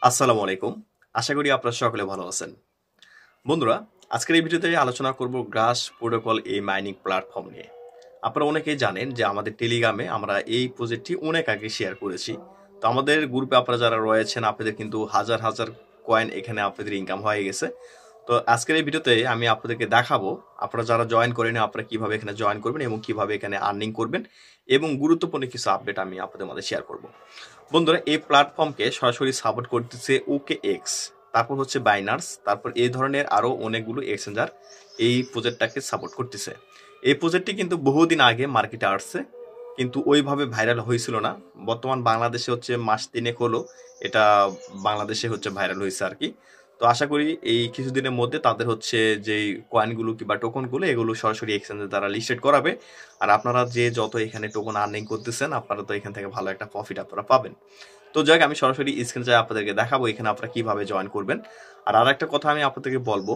আসসালামু আলাইকুম। আশা করি আপনারা সকলে ভালো আছেন। বন্ধুরা, আজকের এই ভিডিওতে আলোচনা করব গ্রাস প্রোটোকল এই মাইনিং প্ল্যাটফর্ম নিয়ে। আপনারা অনেকেই জানেন যে আমাদের টেলিগ্রামে আমরা এই প্রজেক্টটি অনেক আগে শেয়ার করেছি। তো আমাদের গ্রুপে আপনারা যারা রয়েছেন আপনাদের কিন্তু হাজার হাজার কয়েন এখানে আপনাদের ইনকাম হয়ে গেছে। তো আজকের এই ভিডিওতে আমি আপনাদেরকে দেখাবো আপনারা যারা জয়েন করেন আপনারা কিভাবে এখানে জয়েন করবেন এবং কিভাবে এখানে আর্নিং করবেন এবং গুরুত্বপূর্ণ কিছু আপডেট আমি আপনাদের মধ্যে শেয়ার করব। বন্ধুরা, এই প্ল্যাটফর্মকে সরাসরি সাপোর্ট করতেছে ওকে এক্স, তারপর হচ্ছে বাইনার্স, তারপর এই ধরনের আরো অনেকগুলো এক্সচেঞ্জার এই প্রজেক্টটাকে সাপোর্ট করতেছে। এই প্রজেক্টটি কিন্তু বহুদিন আগে মার্কেটে আসছে, কিন্তু ওইভাবে ভাইরাল হয়েছিল না। বর্তমান বাংলাদেশে হচ্ছে মাস তিনেক হলো এটা বাংলাদেশে হচ্ছে ভাইরাল হয়েছে আর কি। তো আশা করি এই কিছুদিনের মধ্যে তাদের হচ্ছে যে কয়েনগুলো কিংবা টোকনগুলো এগুলো সরাসরি এক্সচেঞ্জের দ্বারা লিস্টেড করাবে। আর আপনারা যে যত এখানে টোকন আর্নিং করতেছেন আপনারা তো এখান থেকে ভালো একটা প্রফিট আপনারা পাবেন। তো যাক, আমি সরাসরি স্ক্রিনে যাই আপনাদেরকে দেখাবো এখানে আপনারা কিভাবে জয়েন করবেন। আর আরেকটা কথা আমি আপনাদেরকে বলবো,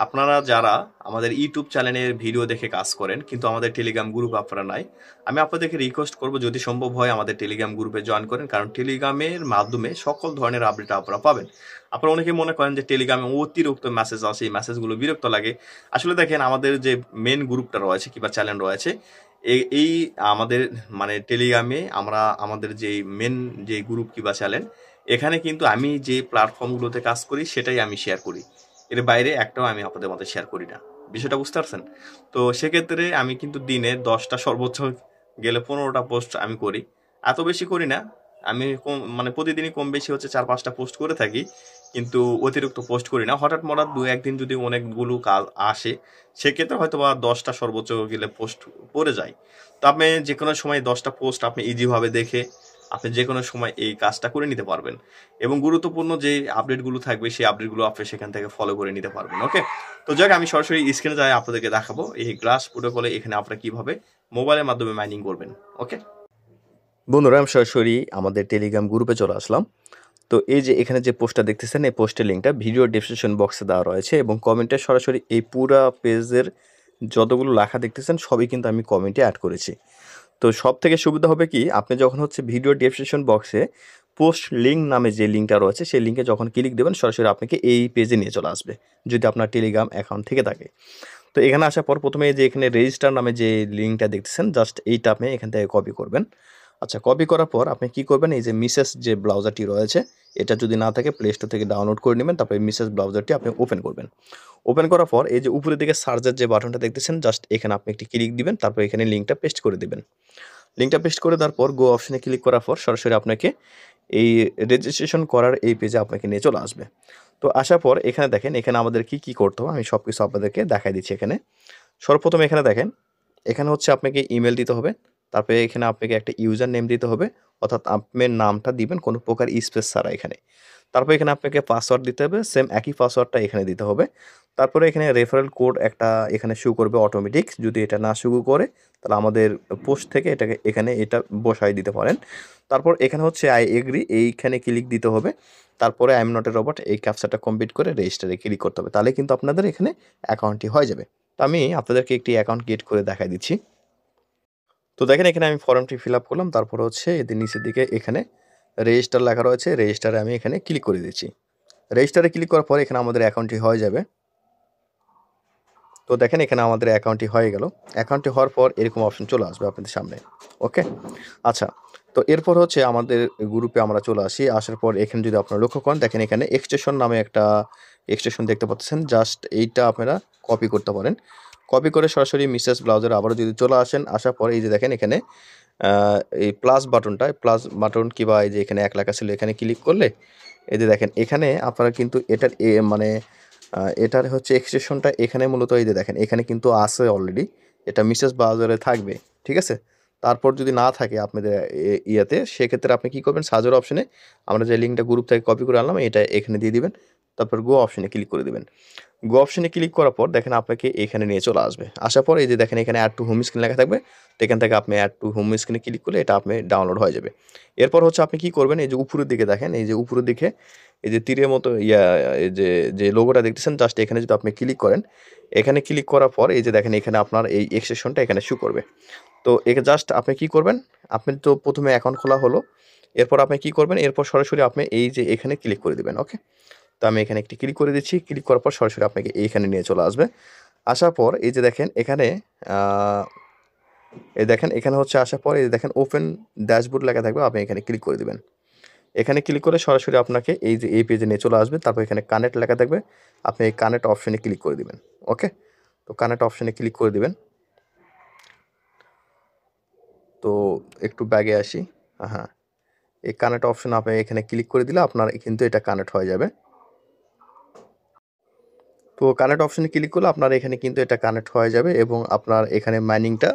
আপনারা যারা আমাদের ইউটিউব চ্যানেলের ভিডিও দেখে কাজ করেন কিন্তু আমাদের টেলিগ্রাম গ্রুপ আপনারা নাই, আমি আপনাদেরকে রিকোয়েস্ট করবো যদি সম্ভব হয় আমাদের টেলিগ্রাম গ্রুপে জয়েন করেন, কারণ টেলিগ্রামের মাধ্যমে সকল ধরনের আপডেট আপনারা পাবেন। আপনারা অনেকে মনে করেন যে টেলিগ্রামে অতিরিক্ত মেসেজ আসে, এই মেসেজগুলো বিরক্ত লাগে। আসলে দেখেন, আমাদের যে মেন গ্রুপটা রয়েছে কিংবা চ্যানেল রয়েছে এই আমাদের মানে টেলিগ্রামে আমরা আমাদের যে মেন যে গ্রুপ কিংবা চ্যানেল, এখানে কিন্তু আমি যে প্ল্যাটফর্মগুলোতে কাজ করি সেটাই আমি শেয়ার করি। এর বাইরে একটাও আমি আপনাদের মধ্যে শেয়ার করি না। বিষয়টা বুঝতে পারছেন? তো সেক্ষেত্রে আমি কিন্তু দিনে 10টা সর্বোচ্চ গেলে 15টা পোস্ট আমি করি। এত বেশি করি না। আমি মানে প্রতিদিনই কম বেশি হচ্ছে 4-5টা পোস্ট করে থাকি, কিন্তু অতিরিক্ত পোস্ট করি না। হঠাৎ মঠাৎ 2-1 দিন যদি অনেকগুলো কাজ আসে সেক্ষেত্রে হয়তো বা 10টা সর্বোচ্চ গেলে পোস্ট পড়ে যায়। তো আপনি যে কোনো সময় 10টা পোস্ট আপনি ইজিভাবে দেখে আপনি যে কোনো সময় এই কাজটা করে নিতে পারবেন এবং গুরুত্বপূর্ণ যে আপডেটগুলো থাকবে সেই আপডেটগুলো আপনি সেখান থেকে ফলো করে নিতে পারবেন। ওকে, তো যাক, আমি সরাসরি স্ক্রিনে যাই আপনাদেরকে দেখাবো এই গ্লাস প্রোটোকলে এখানে আপনারা কিভাবে মোবাইলের মাধ্যমে মাইনিং করবেন। ওকে বন্ধুরা, আমি সরাসরি আমাদের টেলিগ্রাম গ্রুপে চলে আসলাম। তো এই যে এখানে যে পোস্টটা দেখতেছেন এই পোস্টের লিঙ্কটা ভিডিও ডেসক্রিপশন বক্সে দেওয়া রয়েছে এবং কমেন্টে সরাসরি এই পুরা পেজের যতগুলো লেখা দেখতেছেন সবই কিন্তু আমি কমেন্টে অ্যাড করেছি। তো সব থেকে সুবিধা হবে কি, আপনি যখন হচ্ছে ভিডিও ডেসক্রিপশন বক্সে পোস্ট লিঙ্ক নামে যে লিঙ্কটা রয়েছে সেই লিঙ্কে যখন ক্লিক দেবেন সরাসরি আপনাকে এই পেজে নিয়ে চলে আসবে যদি আপনার টেলিগ্রাম অ্যাকাউন্ট থেকে থাকে। তো এখানে আসার পর প্রথমে যে এখানে রেজিস্টার নামে যে লিঙ্কটা দেখতেছেন জাস্ট এইটা আপনি এখান থেকে কপি করবেন। আচ্ছা, কপি করার পর আপনি কি করবেন, এই যে মিসেস যে ব্রাউজারটি রয়েছে এটা যদি না থাকে প্লে স্টোর থেকে ডাউনলোড করে নেবেন, তারপরে মিসেস ব্রাউজারটি আপনি ওপেন করবেন। ওপেন করার পর এই যে উপরের দিকে সার্চের যে বাটনটা দেখতেছেন জাস্ট এখানে আপনি একটি ক্লিক দিবেন, তারপর এখানে লিঙ্কটা পেস্ট করে দিবেন। লিঙ্কটা পেস্ট করে দেওয়ার পর গো অপশনে ক্লিক করার পর সরাসরি আপনাকে এই রেজিস্ট্রেশন করার এই পেজে আপনাকে নিয়ে চলে আসবে। তো আসার পর এখানে দেখেন এখানে আমাদের কি করতে হবে আমি সব কিছু আপনাদেরকে দেখাই দিচ্ছি। এখানে সর্বপ্রথম এখানে দেখেন এখানে হচ্ছে আপনাকে ইমেল দিতে হবে, তারপরে এখানে আপনাকে একটা ইউজার নেম দিতে হবে, অর্থাৎ আপনার নামটা দিবেন কোনো প্রকার স্পেস ছাড়া এখানে। তারপর এখানে আপনাকে পাসওয়ার্ড দিতে হবে, সেম একই পাসওয়ার্ডটা এখানে দিতে হবে। তারপরে এখানে রেফারেল কোড একটা এখানে শো করবে অটোমেটিক, যদি এটা না শো করে তাহলে আমাদের পোস্ট থেকে এটাকে এখানে এটা বসাই দিতে পারেন। তারপর এখানে হচ্ছে আই এগ্রি এইখানে ক্লিক দিতে হবে। তারপরে I am not a robot এই ক্যাপচাটা কমপ্লিট করে রেজিস্টারে ক্লিক করতে হবে, তাহলে কিন্তু আপনাদের এখানে অ্যাকাউন্টটি হয়ে যাবে। তো আমি আপনাদেরকে একটি অ্যাকাউন্ট ক্রিয়েট করে দেখাই দিচ্ছি। তো দেখেন এখানে আমি ফর্মটি ফিল আপ করলাম, তারপর হচ্ছে এদের নিচের দিকে এখানে রেজিস্টার লেখা রয়েছে, রেজিস্টারে আমি এখানে ক্লিক করে দিচ্ছি। রেজিস্টারে ক্লিক করার পর এখানে আমাদের অ্যাকাউন্টটি হয়ে যাবে। তো দেখেন এখানে আমাদের অ্যাকাউন্টটি হয়ে গেল। অ্যাকাউন্টটি হওয়ার পর এরকম অপশন চলে আসবে আপনাদের সামনে। ওকে, আচ্ছা, তো এরপর হচ্ছে আমাদের গ্রুপে আমরা চলে আসি। আসার পর এখানে যদি আপনারা লক্ষ্য করেন দেখেন এখানে এক্সটেনশন নামে একটা এক্সটেনশন দেখতে পাচ্ছেন, জাস্ট এইটা আপনারা কপি করতে পারেন। কপি করে সরাসরি মিসেস ব্রাউজারে আবারও যদি চলে আসেন, আসার পরে এই যে দেখেন এখানে এই প্লাস বাটন কিংবা এই যে এখানে এক লেখা ছিল এখানে ক্লিক করলে এই যে দেখেন এখানে আপনারা কিন্তু এটার মানে এটার হচ্ছে এক্সটেনশনটা এখানে মূলত এই যে দেখেন এখানে কিন্তু আছে অলরেডি, এটা মিসেস ব্রাউজারে থাকবে। ঠিক আছে, তারপর যদি না থাকে আপনাদের ইয়াতে সেক্ষেত্রে আপনি কী করবেন, সার্চের অপশনে আমরা যে লিঙ্কটা গ্রুপ থেকে কপি করে আনলাম এটা এখানে দিয়ে দিবেন, তারপর গো অপশনে ক্লিক করে দিবেন। গো অপশনে ক্লিক করার পর দেখেন আপনাকে এখানে নিয়ে চলে আসবে। আসার পর এই যে দেখেন এখানে অ্যাড টু হোম স্ক্রিন লেখা থাকবে, তো এখান থেকে আপনি অ্যাড টু হোম স্ক্রিনে ক্লিক করলে এটা আপনি ডাউনলোড হয়ে যাবে। এরপর হচ্ছে আপনি কি করবেন, এই যে উপরের দিকে দেখেন এই যে উপরের দিকে এই যে তীরের মতো এই যে যে লোগোটা দেখতেছেন জাস্ট এখানে যদি আপনি ক্লিক করেন, এখানে ক্লিক করার পর এই যে দেখেন এখানে আপনার এই এক্সটেনশনটা এখানে শো করবে। তো একে জাস্ট আপনি কি করবেন, আপনি তো প্রথমে অ্যাকাউন্ট খোলা হলো, এরপর আপনি কি করবেন, এরপর সরাসরি আপনি এই যে এখানে ক্লিক করে দিবেন। ওকে, তো আমি এখানে একটি ক্লিক করে দিচ্ছি। ক্লিক করার পর সরাসরি আপনাকে এইখানে নিয়ে চলে আসবে। আসার পর এই যে দেখেন এখানে এই দেখেন এখানে হচ্ছে আসার পর এই যে দেখেন ওপেন ড্যাশবোর্ড লেখা থাকবে, আপনি এখানে ক্লিক করে দিবেন। এখানে ক্লিক করে সরাসরি আপনাকে এই যে এই পেজে নিয়ে চলে আসবে। তারপর এখানে কানেক্ট লেখা থাকবে, আপনি এই কানেক্ট অপশনে ক্লিক করে দিবেন। ওকে, তো কানেক্ট অপশনে ক্লিক করে দিবেন। তো একটু ব্যাগে আসি। হ্যাঁ, এই কানেক্ট অপশন আপনি এখানে ক্লিক করে দিলে আপনার কিন্তু এটা কানেক্ট হয়ে যাবে। তো কানেক্ট অপশনে ক্লিক করলে আপনার এখানে কিন্তু এটা কানেক্ট হয়ে যাবে এবং আপনার এখানে মাইনিংটা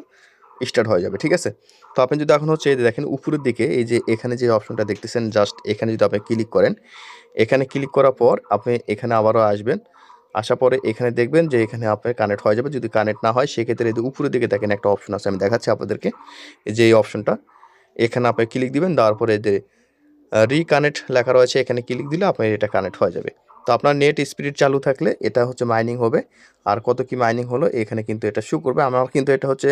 স্টার্ট হয়ে যাবে। ঠিক আছে, তো আপনি যদি এখন হচ্ছে এই যে দেখেন উপরের দিকে এই যে এখানে যে অপশনটা দেখতেছেন, জাস্ট এখানে যদি আপনি ক্লিক করেন, এখানে ক্লিক করার পর আপনি এখানে আবারও আসবেন। আসার পরে এখানে দেখবেন যে এখানে আপনার কানেক্ট হয়ে যাবে। যদি কানেক্ট না হয় সেক্ষেত্রে এই যে উপরের দিকে দেখেন একটা অপশন আছে, আমি দেখাচ্ছি আপনাদেরকে। এই যে এই অপশনটা, এখানে আপনি ক্লিক দিবেন। দেওয়ার পরে যে রিকানেক্ট লেখা রয়েছে, এখানে ক্লিক দিলে আপনার এটা কানেক্ট হয়ে যাবে। তো আপনার নেট স্পিড চালু থাকলে এটা হচ্ছে মাইনিং হবে। আর কত কি মাইনিং হলো এখানে কিন্তু এটা শো করবে। আমার কিন্তু এটা হচ্ছে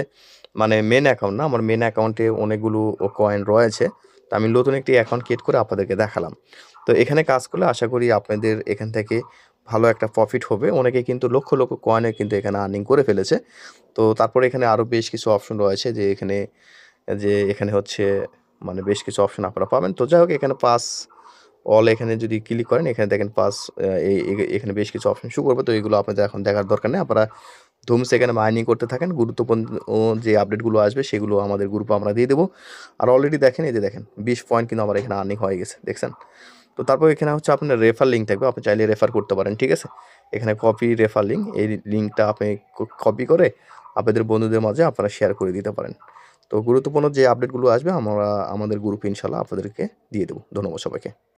মানে মেন অ্যাকাউন্ট না, আমার মেন অ্যাকাউন্টে অনেকগুলো কয়েন রয়েছে। তো আমি নতুন একটি অ্যাকাউন্ট ক্রিয়েট করে আপনাদেরকে দেখালাম। তো এখানে কাজ করলে আশা করি আপনাদের এখান থেকে ভালো একটা প্রফিট হবে। অনেকে কিন্তু লক্ষ লক্ষ কয়েনে কিন্তু এখানে আর্নিং করে ফেলেছে। তো তারপরে এখানে আরও বেশ কিছু অপশন রয়েছে যে এখানে হচ্ছে মানে বেশ কিছু অপশন আপনারা পাবেন। তো যাই হোক, এখানে পাস অল এখানে যদি ক্লিক করেন, এখানে দেখেন পাস এখানে বেশ কিছু অপশন শো করবে। তো এগুলো আপনাদের এখন দেখার দরকার নেই, আপনারা ধুমসে এখানে মাইনিং করতে থাকেন। গুরুত্বপূর্ণ যে আপডেটগুলো আসবে সেগুলো আমাদের গ্রুপে আমরা দিয়ে দেবো। আর অলরেডি দেখেন এই যে দেখেন 20 পয়েন্ট কিন্তু আমার এখানে আর্নিং হয়ে গেছে, দেখছেন। তো তারপর এখানে হচ্ছে আপনার রেফার লিঙ্ক থাকবে, আপনি চাইলে রেফার করতে পারেন। ঠিক আছে, এখানে কপি রেফার লিঙ্ক, এই লিঙ্কটা আপনি কপি করে আপনাদের বন্ধুদের মাঝে আপনারা শেয়ার করে দিতে পারেন। তো গুরুত্বপূর্ণ যে আপডেটগুলো আসবে আমরা আমাদের গ্রুপে ইনশাল্লাহ আপনাদেরকে দিয়ে দেবো। ধন্যবাদ সবাইকে।